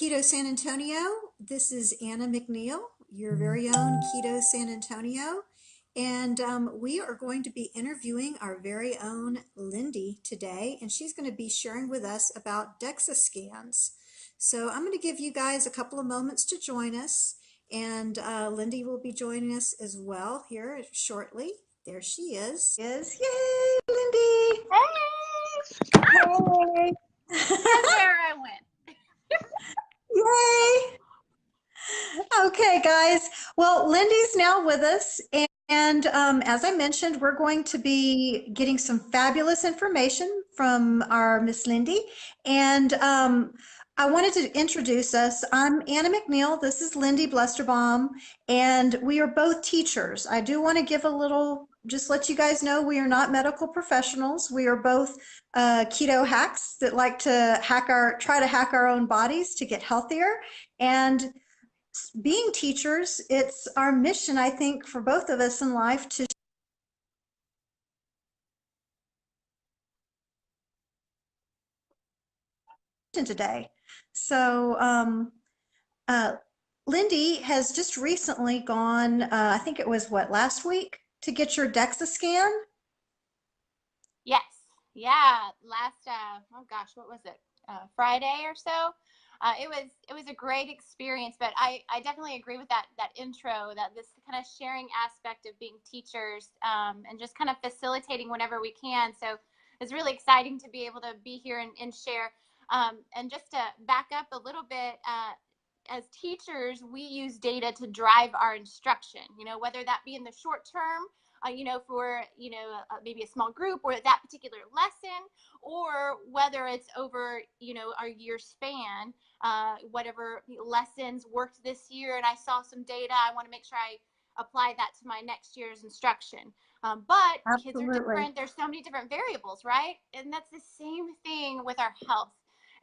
Keto San Antonio. This is Anna McNeil, your very own Keto San Antonio. And we are going to be interviewing our very own Lindy today, and she's going to be sharing with us about DXA scans. So I'm going to give you guys a couple of moments to join us, and Lindy will be joining us as well here shortly. There she is. Yes, yay, Lindy! Hey! Hey! That's where I went. Yay! Okay, guys. Well, Lindy's now with us, and as I mentioned, we're going to be getting some fabulous information from our Miss Lindy. And I wanted to introduce us. I'm Anna McNeil. This is Lindy Blusterbaum, and we are both teachers. I do want to give a little, just let you guys know, we are not medical professionals. We are both keto hacks that like to try to hack our own bodies to get healthier. And being teachers, it's our mission, I think, for both of us in life to today. So Lindy has just recently gone, I think it was what, last week, to get your DXA scan? Yes. Yeah. Last, oh gosh, what was it? Friday or so. It was a great experience, but I definitely agree with that intro, that this kind of sharing aspect of being teachers, and just kind of facilitating whenever we can. So it's really exciting to be able to be here and share. And just to back up a little bit, as teachers, we use data to drive our instruction, whether that be in the short term, for, maybe a small group or that particular lesson, or whether it's over, our year span, whatever lessons worked this year and I saw some data, I want to make sure I apply that to my next year's instruction. But kids are Absolutely. different. There's so many different variables, right? And that's the same thing with our health.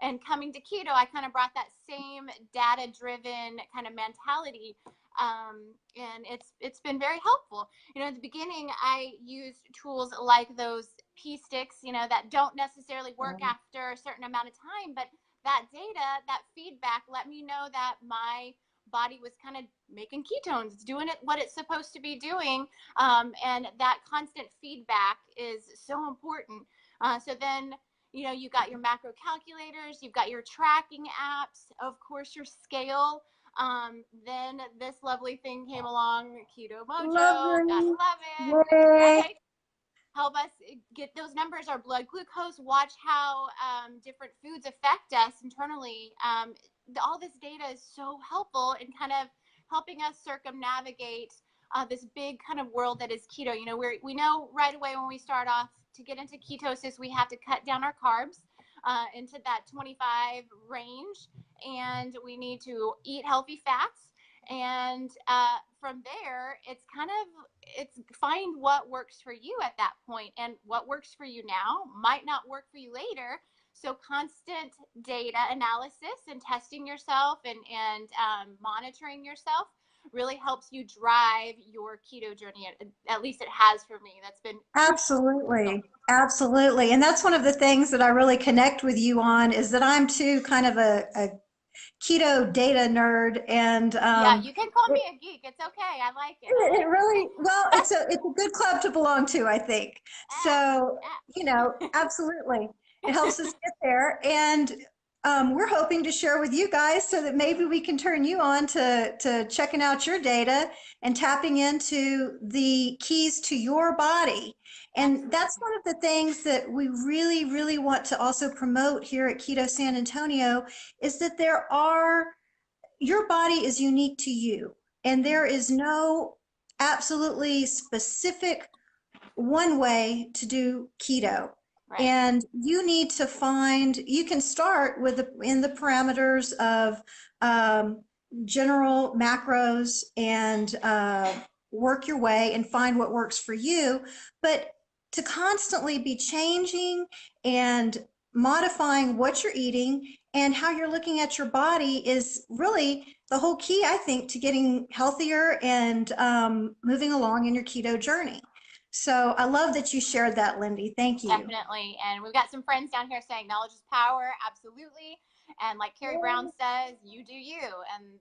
And coming to keto, I kind of brought that same data-driven kind of mentality, and it's been very helpful. At the beginning, I used tools like those P sticks, that don't necessarily work after a certain amount of time, but that data, that feedback, let me know that my body was kind of making ketones, doing it what it's supposed to be doing, and that constant feedback is so important. So then, you got your macro calculators, you've got your tracking apps, of course, your scale. Then this lovely thing came along, Keto Mojo, gotta Lovely. love it, Yay. right? Help us get those numbers, our blood glucose, watch how different foods affect us internally. All this data is so helpful in kind of helping us circumnavigate this big kind of world that is keto. We know right away when we start off to get into ketosis, we have to cut down our carbs into that 25 range, and we need to eat healthy fats. And from there, it's find what works for you at that point, and what works for you now might not work for you later. So constant data analysis and testing yourself and monitoring yourself really helps you drive your keto journey. At least it has for me. That's been Absolutely. Absolutely. And that's one of the things that I really connect with you on, is that I'm too kind of a keto data nerd, and yeah, you can call me a geek. It's okay. I like it. it really, well, it's a good club to belong to, I think. So, absolutely. It helps us get there. And we're hoping to share with you guys so that maybe we can turn you on to checking out your data and tapping into the keys to your body. And that's one of the things that we really, really want to also promote here at Keto San Antonio, is that your body is unique to you. And there is no absolutely specific one way to do keto. Right. And you need to you can start in the parameters of general macros, and work your way and find what works for you. But to constantly be changing and modifying what you're eating and how you're looking at your body is really the whole key, I think, to getting healthier and moving along in your keto journey. So I love that you shared that, Lindy. Thank you. Definitely. And we've got some friends down here saying knowledge is power. Absolutely. And like Carrie Brown says, you do you. And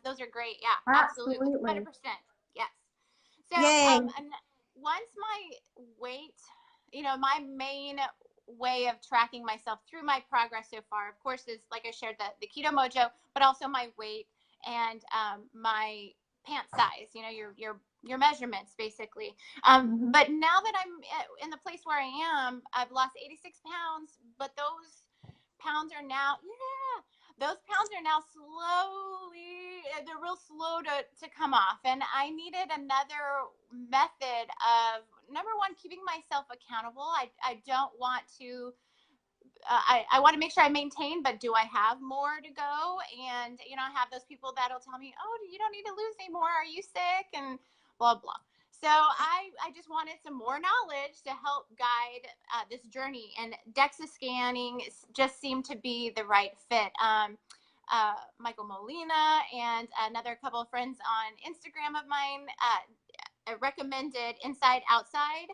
those are great. Yeah, absolutely. Absolutely. 100%. Yes. So, Yay. and once my weight, my main way of tracking myself through my progress so far, of course, is like I shared the Keto Mojo, but also my weight and my pant size, your measurements basically. But now that I'm in the place where I am, I've lost 86 pounds, but those pounds are now slowly, they're real slow to come off. And I needed another method of, number one, keeping myself accountable. I don't want to, I want to make sure I maintain, but do I have more to go? And, I have those people that'll tell me, oh, you don't need to lose anymore. Are you sick? And blah, blah. So I just wanted some more knowledge to help guide this journey, and DXA scanning just seemed to be the right fit. Michael Molina and another couple of friends on Instagram of mine recommended Inside Outside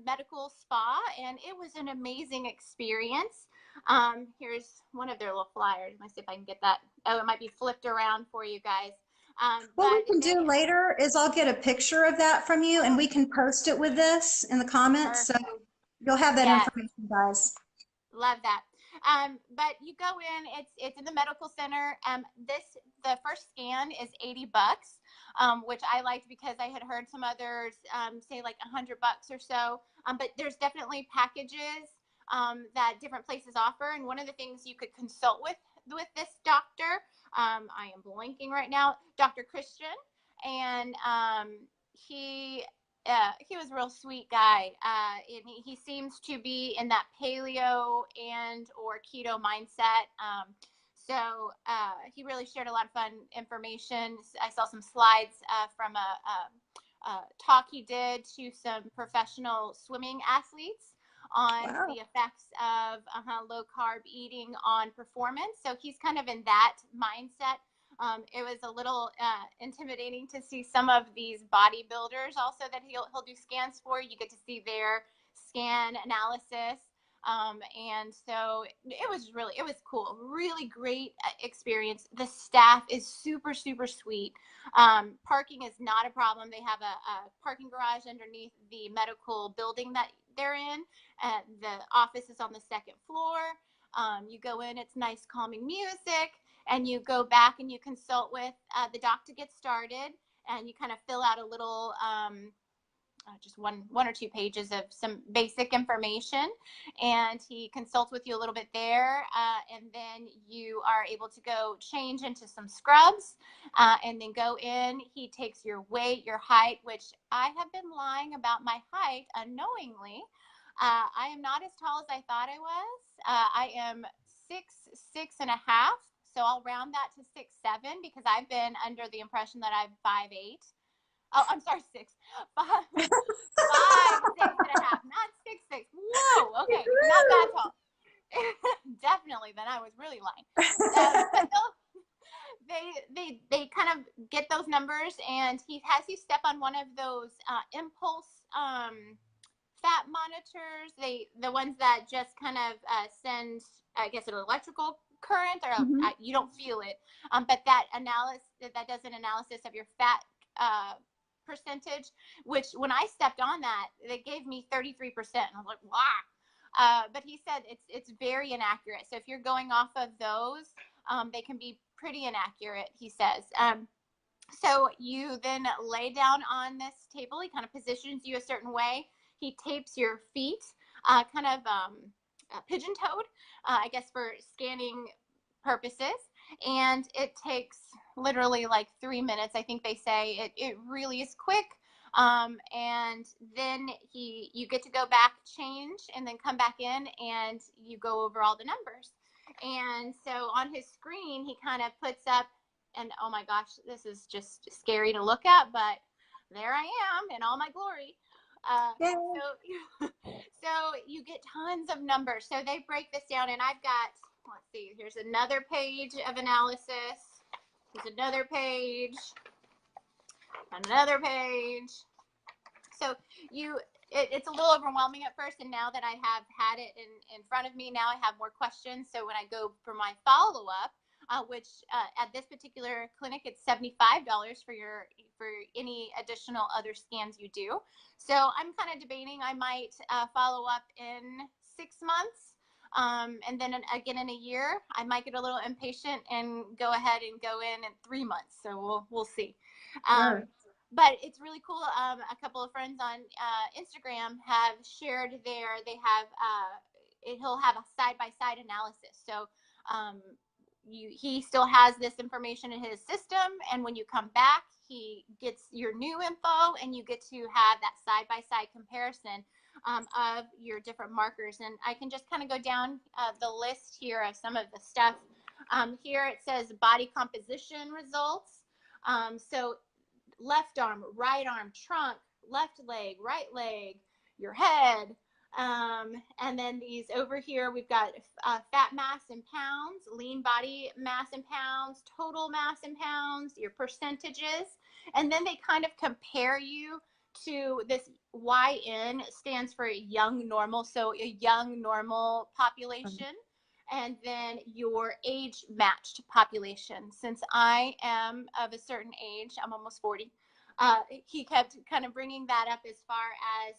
medical spa, and it was an amazing experience. Here's one of their little flyers. Let me see if I can get that. Oh, it might be flipped around for you guys. What we But can do later is I'll get a picture of that from you and we can post it with this in the comments. So perfect. you'll have that Yes. information, guys. Love that. But you go in, it's in the medical center. The first scan is $80, which I liked because I had heard some others say like $100 or so. But there's definitely packages that different places offer. And one of the things you could consult with this doctor, I am blanking right now, Dr. Christian, and he was a real sweet guy. And he seems to be in that paleo and or keto mindset. So he really shared a lot of fun information. I saw some slides from a talk he did to some professional swimming athletes on Wow. the effects of low carb eating on performance. So he's kind of in that mindset. It was a little intimidating to see some of these bodybuilders also that he'll do scans for. You get to see their scan analysis. And so it was cool. Really great experience. The staff is super, super sweet. Parking is not a problem. They have a parking garage underneath the medical building that they're in. The office is on the second floor. You go in, it's nice, calming music, and you go back and you consult with the doc to get started, and you kind of fill out a little just one or two pages of some basic information, and he consults with you a little bit there, and then you are able to go change into some scrubs, and then go in. He takes your weight, your height, which I have been lying about my height unknowingly. I am not as tall as I thought I was. I am 6'6.5", so I'll round that to 6'7", because I've been under the impression that I'm 5'8". Oh, I'm sorry, 5'6.5", not 6'6". Whoa, okay, not that tall. Definitely, then I was really lying. But they kind of get those numbers, and he has you step on one of those impulse fat monitors. The ones that just kind of send, I guess, an electrical current, or Mhm. you don't feel it, but that does an analysis of your fat percentage, which when I stepped on that, they gave me 33%, and I was like, wow. But he said it's very inaccurate. So if you're going off of those, they can be pretty inaccurate, he says. So you then lay down on this table. He kind of positions you a certain way. He tapes your feet, kind of pigeon-toed, I guess, for scanning purposes. And it takes literally like 3 minutes. I think they say it really is quick. And then you get to go back, change, and then come back in, and you go over all the numbers. And so on his screen, he kind of puts up, and oh my gosh, this is just scary to look at, but there I am in all my glory. So so you get tons of numbers. So they break this down, and I've got, let's see, here's another page of analysis. Here's another page, another page. So it's a little overwhelming at first, and now that I have had it in front of me, now I have more questions. So when I go for my follow-up, which at this particular clinic, it's $75 for any additional other scans you do. So I'm kind of debating I might follow up in 6 months. And then again in a year. I might get a little impatient and go ahead and go in 3 months. So we'll see. Sure. But it's really cool. A couple of friends on Instagram have shared he'll have a side-by-side analysis. So he still has this information in his system, and when you come back, he gets your new info, and you get to have that side-by-side comparison of your different markers. And I can just kind of go down the list here of some of the stuff. Here it says body composition results. So left arm, right arm, trunk, left leg, right leg, your head. And then these over here, we've got fat mass in pounds, lean body mass in pounds, total mass in pounds, your percentages. And then they kind of compare you to this. YN stands for young normal, so a young normal population. And then your age matched population. Since I am of a certain age, I'm almost 40. He kept kind of bringing that up as far as,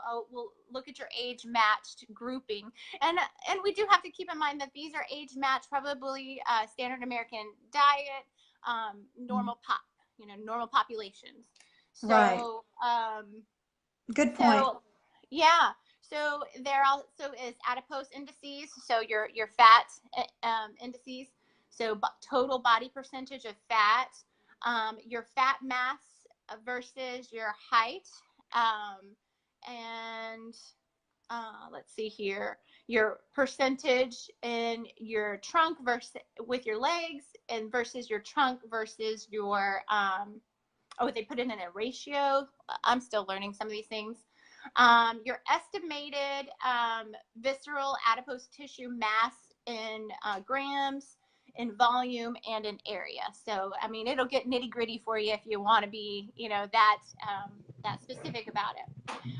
oh, well, look at your age matched grouping. And we do have to keep in mind that these are age matched, probably standard American diet, normal normal populations. So, Right. Good point. so yeah. So there also is adipose indices, so your fat indices, so total body percentage of fat, your fat mass versus your height, and let's see here, your percentage in your trunk versus with your legs, and versus your trunk versus your they put it in a ratio. I'm still learning some of these things. Your estimated visceral adipose tissue mass in grams, in volume, and in area. So, I mean, it'll get nitty gritty for you if you want to be, that specific about it.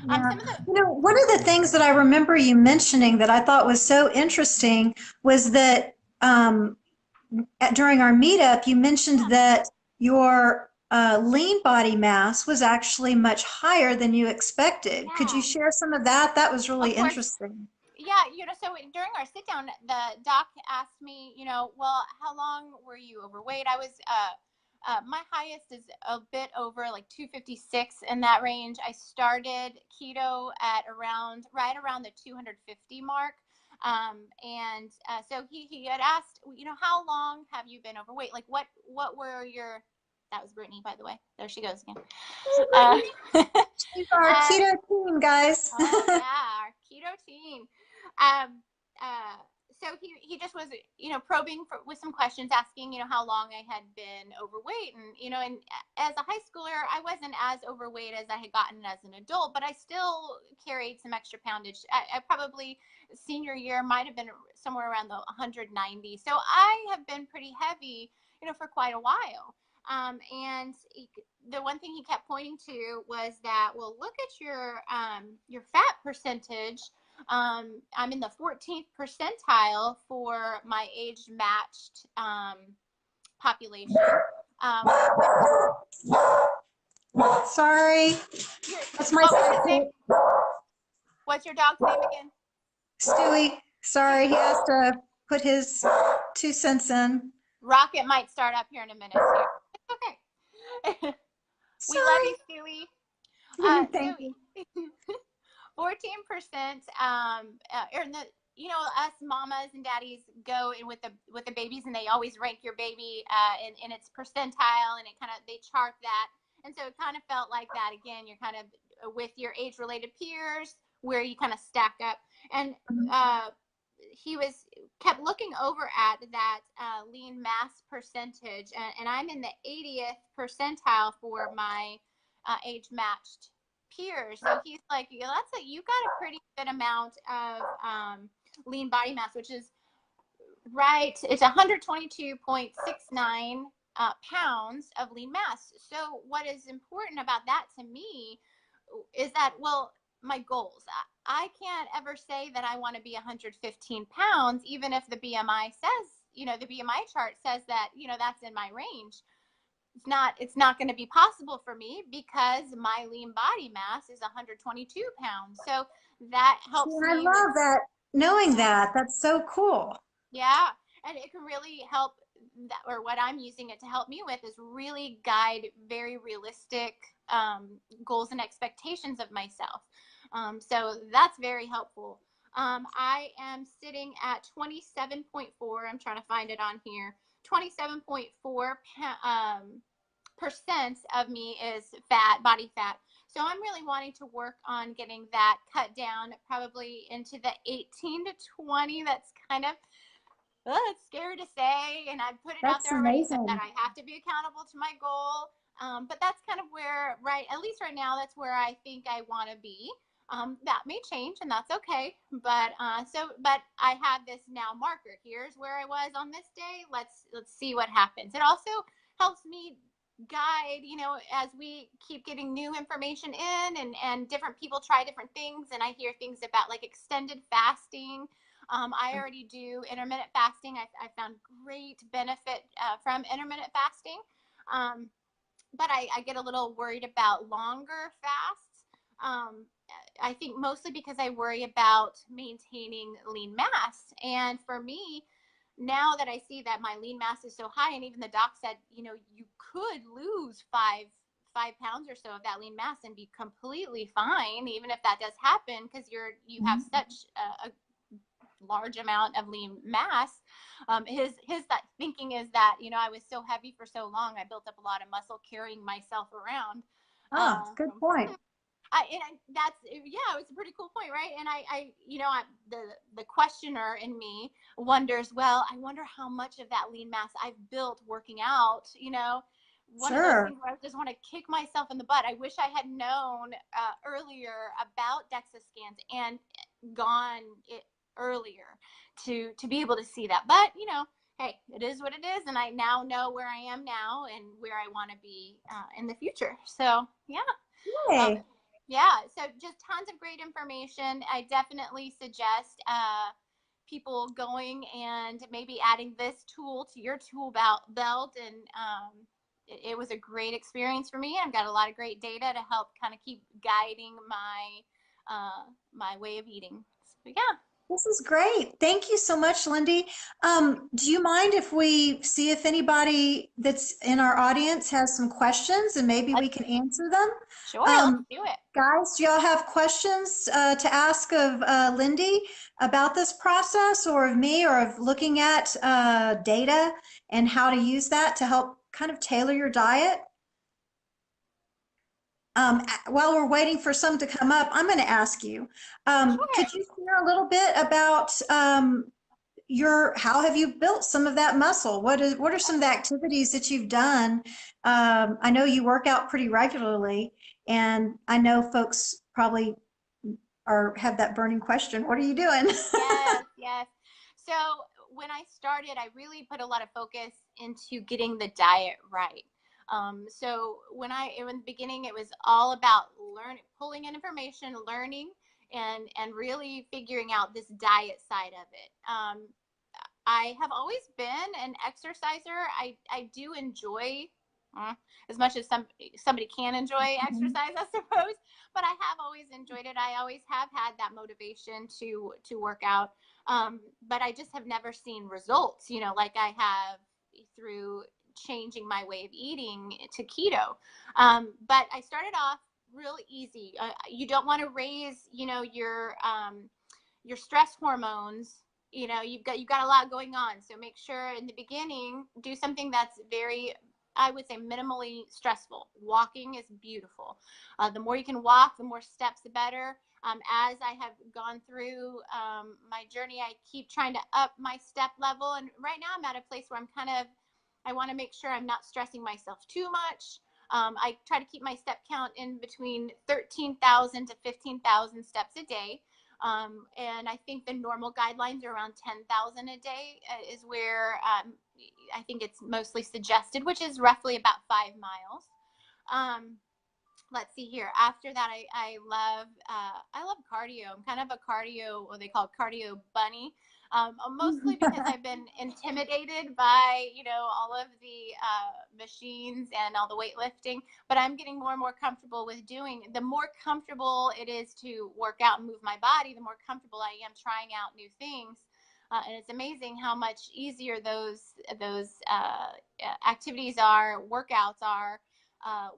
Yeah. Some of the One of the things that I remember you mentioning that I thought was so interesting was that during our meetup, you mentioned that your lean body mass was actually much higher than you expected. Could you yeah, share some of that? That was really of course. interesting. Yeah, so during our sit down, the doc asked me, well, how long were you overweight? I was, my highest is a bit over like 256 in that range. I started keto at right around the 250 mark. So he had asked, how long have you been overweight? Like what were that was Brittany, by the way. There she goes again. She's our keto team, guys. Oh yeah, our keto team. Um, so he just was, probing with some questions, asking, how long I had been overweight. And as a high schooler, I wasn't as overweight as I had gotten as an adult, but I still carried some extra poundage. I probably, senior year, might have been somewhere around the 190. So I have been pretty heavy, for quite a while. And the one thing he kept pointing to was that, well, look at your fat percentage. I'm in the 14th percentile for my age matched population. Sorry. That's my What's your dog's name again? Stewie. Sorry, he has to put his 2 cents in. Rocket might start up here in a minute. So it's okay. We love you, Stewie. Thank you. 14%, or us mamas and daddies go in with the babies, and they always rank your baby in its percentile, and they chart that. And so it kind of felt like that again. You're kind of with your age related peers where you kind of stack up. And he kept looking over at that lean mass percentage, and I'm in the 80th percentile for my age matched peers. So he's like, you got a pretty good amount of lean body mass, which is right. It's 122.69 pounds of lean mass. So what is important about that to me well, my goals. I can't ever say that I want to be 115 pounds, even if the BMI says, the BMI chart says that, that's in my range. It's not going to be possible for me because my lean body mass is 122 pounds. So that See, helps I me with, love that, knowing yeah, that. That's so cool. yeah. And it can really help that, or what I'm using it to help me with is really guide very realistic goals and expectations of myself. So that's very helpful. I am sitting at 27.4. I'm trying to find it on here. 27.4 percent of me is fat, body fat. So I'm really wanting to work on getting that cut down probably into the 18 to 20. That's kind of, it's scary to say, and I've put it out That's there already that amazing. I have to be accountable to my goal. But that's kind of where, right, at least right now, that's where I think I want to be. That may change, and that's okay. But I have this now marker. Here's where I was on this day. Let's see what happens. It also helps me guide, as we keep getting new information in, and different people try different things, and I hear things about like extended fasting. I already do intermittent fasting. I found great benefit from intermittent fasting. But I get a little worried about longer fasts. I think mostly because I worry about maintaining lean mass. And for me, now that I see that my lean mass is so high, and even the doc said, you could lose 5 pounds or so of that lean mass and be completely fine, even if that does happen, because you have such a large amount of lean mass. His that thinking is that, I was so heavy for so long, I built up a lot of muscle carrying myself around. Oh, good point. That's, yeah, it was a pretty cool point, right? And the questioner in me wonders, well, I wonder how much of that lean mass I've built working out. One of those Sure. things where I just want to kick myself in the butt. I wish I had known earlier about DXA scans and gone it earlier to be able to see that. But hey, it is what it is, and I now know where I am now and where I want to be in the future. So yeah. Um, Hey, yeah, so just tons of great information. I definitely suggest people going and maybe adding this tool to your belt. And it was a great experience for me. I've got a lot of great data to help kind of keep guiding my way of eating. So yeah. this is great. Thank you so much, Lindy. Do you mind if we see if anybody that's in our audience has some questions and maybe we Let's can answer them? Sure, let's Um, do it. Guys, do y'all have questions to ask of Lindy about this process, or of me, or of looking at data and how to use that to help kind of tailor your diet? While we're waiting for some to come up, I'm going to ask you, Sure. could you share a little bit about how have you built some of that muscle? What are some of the activities that you've done? I know you work out pretty regularly, and I know folks probably have that burning question. What are you doing? Yes, yes. So when I started, I really put a lot of focus into getting the diet right. So in the beginning, it was all about pulling in information, learning, and really figuring out this diet side of it. I have always been an exerciser. I do enjoy, uh, as much as somebody can enjoy Mhm. exercise, I suppose, but I have always enjoyed it. I always have had that motivation to work out, but I just have never seen results, like I have through changing my way of eating to keto. But I started off real easy. You don't want to raise, your stress hormones. You've got a lot going on, so make sure in the beginning do something that's very, I would say, minimally stressful. Walking is beautiful. The more you can walk, the more steps, the better. As I have gone through my journey, I keep trying to up my step level, and right now I'm at a place where I want to make sure I'm not stressing myself too much. I try to keep my step count in between 13,000 to 15,000 steps a day. And I think the normal guidelines are around 10,000 a day is where I think it's mostly suggested, which is roughly about 5 miles. Um, let's see here. After that, I love cardio. I'm kind of a cardio, what they call cardio bunny. Mostly because I've been intimidated by, all of the machines and all the weightlifting, but I'm getting more and more comfortable with doing. The more comfortable it is to work out and move my body, the more comfortable I am trying out new things. And it's amazing how much easier those activities are, workouts are,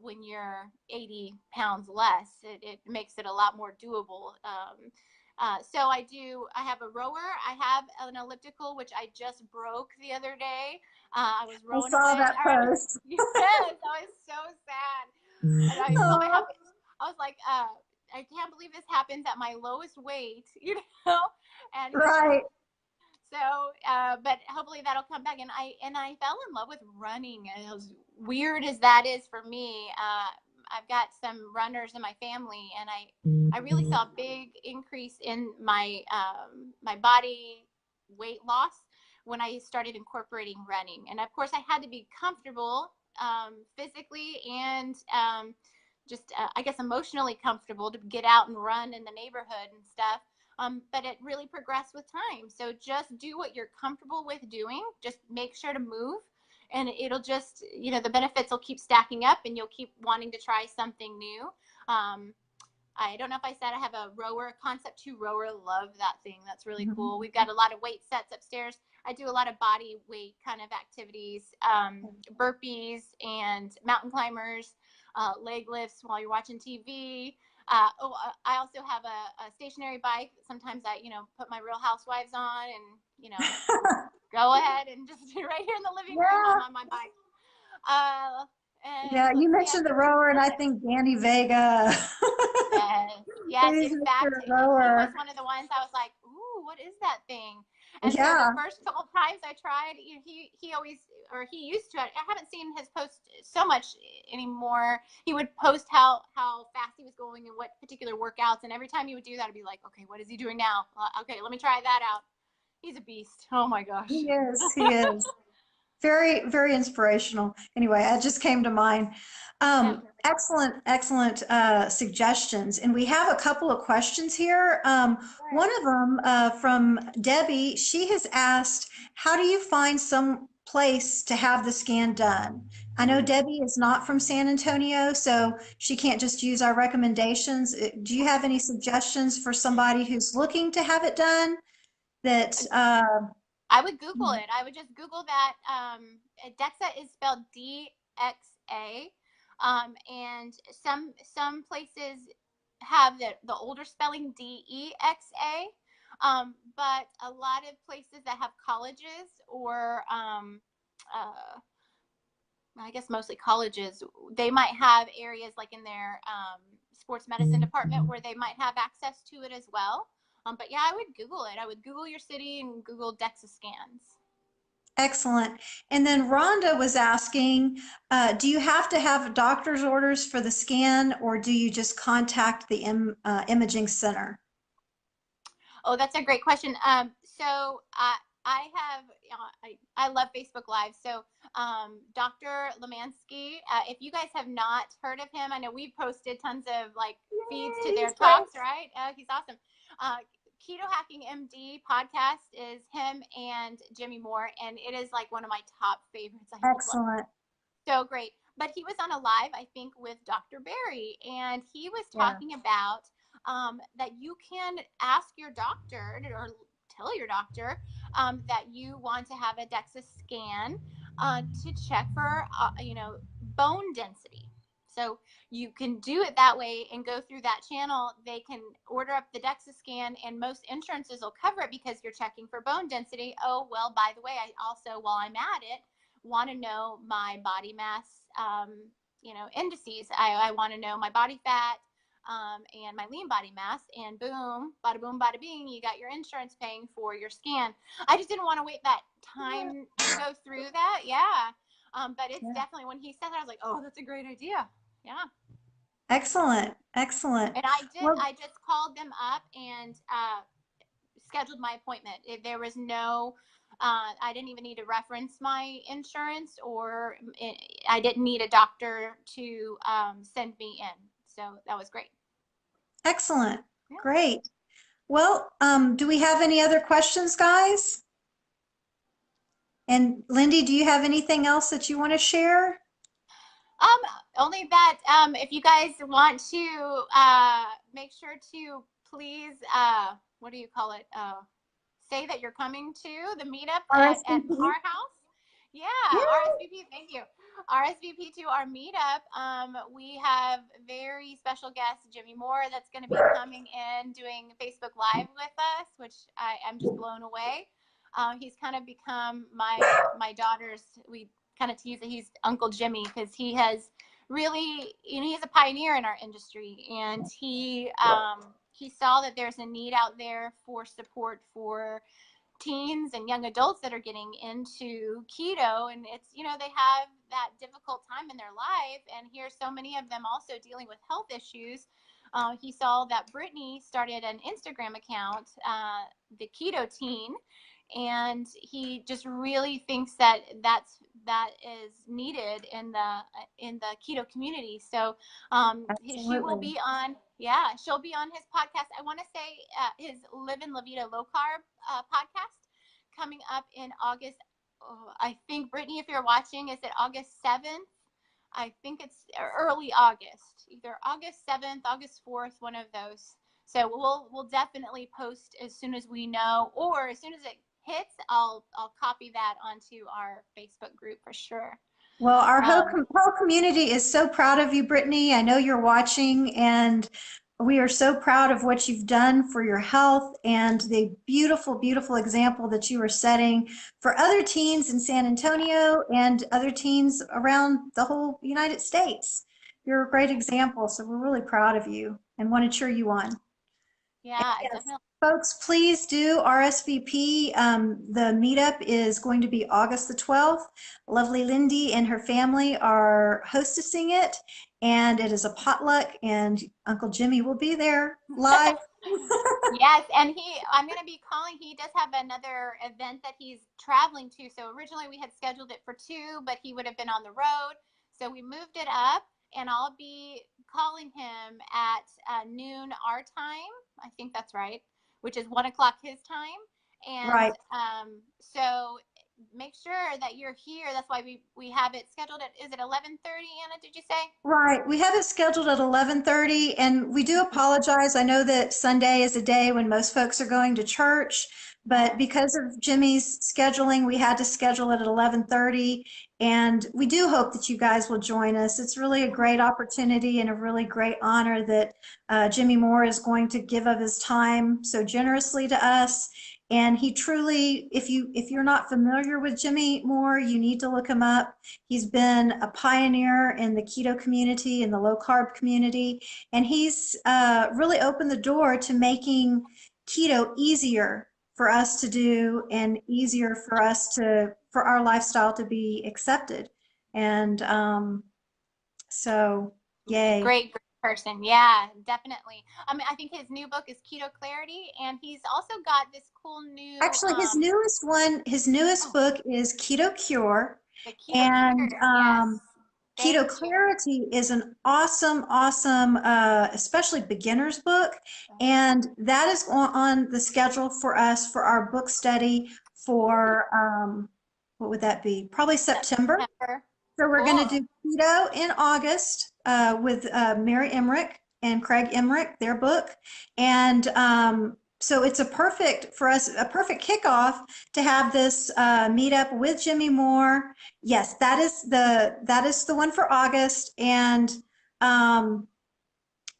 when you're 80 pounds less. It makes it a lot more doable. So I have a rower. I have an elliptical, which I just broke the other day. I was I rowing saw away. that post. Yes, I was so sad. And I told my Oh, husband, I was like, I can't believe this happens at my lowest weight, know? And he's like, right. so, but hopefully that'll come back. And I fell in love with running. And as weird as that is for me, I've got some runners in my family, and I really saw a big increase in my body weight loss when I started incorporating running. And of course, I had to be comfortable physically and just I guess emotionally comfortable to get out and run in the neighborhood and stuff. But it really progressed with time. So just do what you're comfortable with doing. Just make sure to move, and it'll just, the benefits will keep stacking up, and you'll keep wanting to try something new. I don't know if I said I have a rower, Concept 2 rower. Love that thing. That's really cool. We've got a lot of weight sets upstairs. I do a lot of body weight kind of activities, burpees and mountain climbers, leg lifts while you're watching TV. I also have a stationary bike. Sometimes I, put my Real Housewives on and, go ahead and just right here in the living room, I'm Yeah. on my bike. Uh, and Yeah, you let's see, I mentioned the think rower, and I that's it. think Danny Vega. Yes, yes. He's In Mr. fact, he was Rower. one of the ones I was like, "Ooh, what is that thing?" And so the Yeah. first couple times I tried, he always, or he used to. I haven't seen his post so much anymore. He would post how fast he was going and what particular workouts, and every time he would do that, I'd be like, "Okay, what is he doing now? Okay, let me try that out." He's a beast. Oh my He gosh. is. He is. Very, very inspirational. Anyway, that just came to mind. Yeah. Excellent, excellent suggestions. And we have a couple of questions here. One of them from Debbie, she has asked, how do you find some place to have the scan done? I know Debbie is not from San Antonio, so she can't just use our recommendations. Do you have any suggestions for somebody who's looking to have it done that, I would Google it. I would just Google that. DXA is spelled DXA, and some places have the older spelling DEXA, but a lot of places that have colleges or I guess mostly colleges, they might have areas like in their sports medicine department where they might have access to it as well. But yeah, I would Google it. I would Google your city and Google DEXA scans. excellent. And then Rhonda was asking, do you have to have doctor's orders for the scan, or do you just contact the imaging center? Oh, that's a great question. So I have, I love Facebook Live. So Dr. Lemansky, if you guys have not heard of him, I know we've posted tons of like feeds to Yay, their he's great. talks, right? He's awesome. Keto Hacking MD podcast is him and Jimmy Moore, and it is like one of my top favorites. I love Excellent. so great. But he was on a live, I think, with Dr. Barry, and he was Yeah. talking about that you can ask your doctor or tell your doctor that you want to have a DEXA scan to check for, bone density. So you can do it that way and go through that channel. They can order up the DEXA scan, and most insurances will cover it because you're checking for bone density. Oh, well, by the way, I also, while I'm at it, want to know my body mass, indices. I want to know my body fat and my lean body mass, and boom, bada bing, you got your insurance paying for your scan. I just didn't want to wait that time to go through that. Yeah. But it's Yeah. definitely, when he said that, I was like, oh, that's a great idea. Yeah. Excellent. Excellent. And Well, I just called them up and scheduled my appointment. If there was no, I didn't even need to reference my insurance, or I didn't need a doctor to send me in. So that was great. Excellent. Yeah. Great. Well, do we have any other questions, guys? And Lindy, do you have anything else that you want to share? Um, Only that if you guys want to make sure to please what do you call it? Say that you're coming to the meetup at RSVP? our house. Yeah, Yeah. RSVP. Thank you. RSVP to our meetup. We have very special guest Jimmy Moore that's going to be coming in doing Facebook Live with us, which I am just blown away. He's kind of become my daughter's. We kind of tease that he's Uncle Jimmy because he has really, he's a pioneer in our industry, and he saw that there's a need out there for support for teens and young adults that are getting into keto, and it's, they have that difficult time in their life, and here's so many of them also dealing with health issues. He saw that Brittany started an Instagram account, the Keto Teen, and he just really thinks that that is needed in the keto community. So she will Absolutely. be on, yeah, she'll be on his podcast. I want to say his Live in La Vida Low Carb podcast coming up in August. Oh, I think, Brittany, if you're watching, is it August 7th? I think it's early August, either August 7th, August 4th, one of those. So we'll definitely post as soon as we know, or as soon as it hits, I'll copy that onto our Facebook group for sure. Well, our Um, whole community is so proud of you, Brittany. I know you're watching, and we are so proud of what you've done for your health and the beautiful, beautiful example that you are setting for other teens in San Antonio and other teens around the whole United States. You're a great example, so we're really proud of you and want to cheer you on. yeah, Yes, definitely. folks, please do RSVP. The meetup is going to be August the 12th. Lovely Lindy and her family are hostessing it, and it is a potluck, and Uncle Jimmy will be there live. Yes, and I'm going to be calling. He does have another event that he's traveling to. So originally we had scheduled it for 2, but he would have been on the road. So we moved it up, and I'll be calling him at noon our time. I think that's right, which is 1 o'clock his time. And Right. so make sure that you're here. That's why we have it scheduled at, is it 11:30, Anna, did you say? Right. We have it scheduled at 11:30, and we do apologize. I know that Sunday is a day when most folks are going to church, but Yes. because of Jimmy's scheduling, we had to schedule it at 11:30, and we do hope that you guys will join us. It's really a great opportunity and a really great honor that Jimmy Moore is going to give of his time so generously to us. And he truly, if you're not familiar with Jimmy Moore, you need to look him up. He's been a pioneer in the keto community, in the low carb community, and he's really opened the door to making keto easier for us to do and easier for us for our lifestyle to be accepted. And so, yay. Great person. Yeah, definitely. I mean, I think his new book is Keto Clarity, and he's also got this cool new Actually, his newest oh, book is Keto Cure. the Keto And Cure. Yes. Keto Thank you. Clarity is an awesome, awesome, especially beginner's book. And that is on the schedule for us for our book study for, what would that be? Probably September. September. So we're going to Cool. do keto in August with Mary Emmerich and Craig Emmerich, their book. And so it's a perfect for us, a perfect kickoff to have this meetup with Jimmy Moore. Yes, that is the one for August. And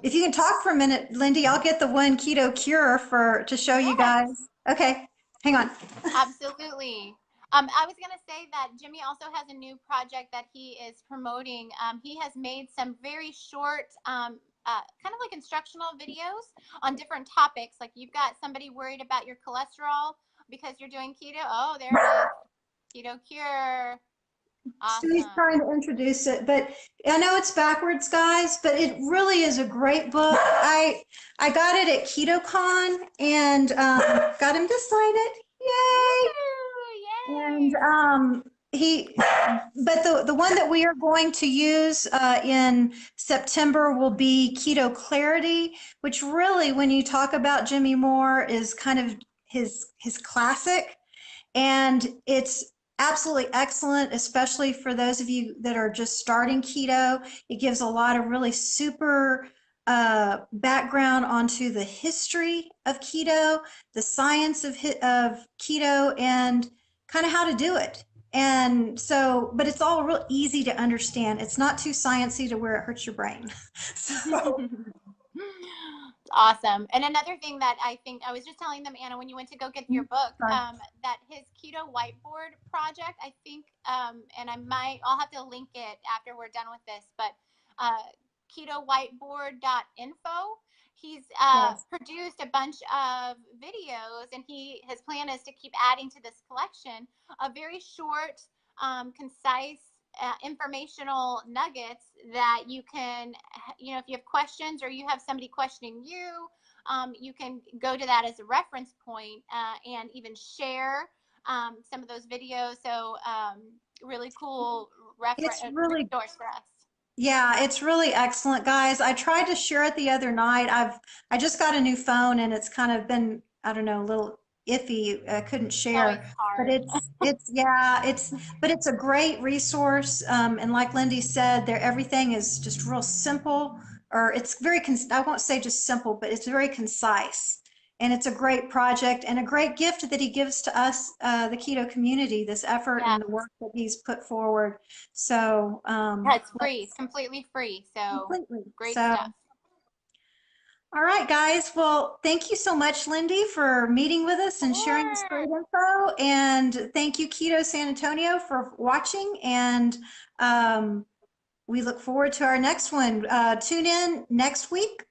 if you can talk for a minute, Lindy, I'll get the one Keto Cure to show you Yes. guys. Okay, hang on. Absolutely. I was going to say that Jimmy also has a new project that he is promoting. He has made some very short, kind of like instructional videos on different topics. Like you've got somebody worried about your cholesterol because you're doing keto. Oh, there it is. Keto Cure. So he's Awesome. trying to introduce it, but I know it's backwards, guys, but it really is a great book. I got it at KetoCon and got him to sign it. Yay! Woo! And Yay! but the one that we are going to use in September will be Keto Clarity, which really, when you talk about Jimmy Moore, is kind of his classic. And it's absolutely excellent, especially for those of you that are just starting keto. It gives a lot of really super background onto the history of keto, the science of keto, and kind of how to do it. And so, but it's all real easy to understand. It's not too sciencey to where it hurts your brain. So, Awesome. And another thing that I think I was just telling them, Anna, when you went to go get your book, sorry. that his keto whiteboard project, I think, and I'll have to link it after we're done with this, but ketowhiteboard.info. He's Yes. produced a bunch of videos, and his plan is to keep adding to this collection of very short, concise, informational nuggets that you can, if you have questions or you have somebody questioning you, you can go to that as a reference point, and even share some of those videos. So really cool It's really resource for us. Yeah, it's really excellent, guys. I tried to share it the other night. I just got a new phone and it's kind of been, I don't know, a little iffy. I couldn't It's always share, but hard. but it's a great resource. And like Lindy said, there everything is just real simple, or it's I won't say just simple, but it's very concise. And it's a great project and a great gift that he gives to us, the keto community, this effort Yeah, and the work that he's put forward. So, it's free. It's completely free. So completely. great So, stuff. all right, guys. Well, thank you so much, Lindy, for meeting with us and sharing this great Sure. info. And thank you, Keto San Antonio, for watching. And we look forward to our next one. Tune in next week,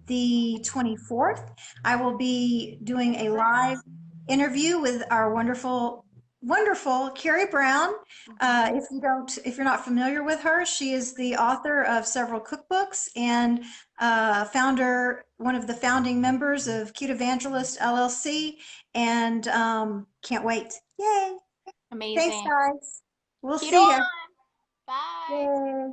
the 24th. I will be doing a live interview with our wonderful Carrie Brown. If you're not familiar with her, she is the author of several cookbooks and one of the founding members of Cute Evangelist LLC. And can't wait. Yay. Thanks, Amazing. guys. We'll Keto see you. on. Bye. Yay.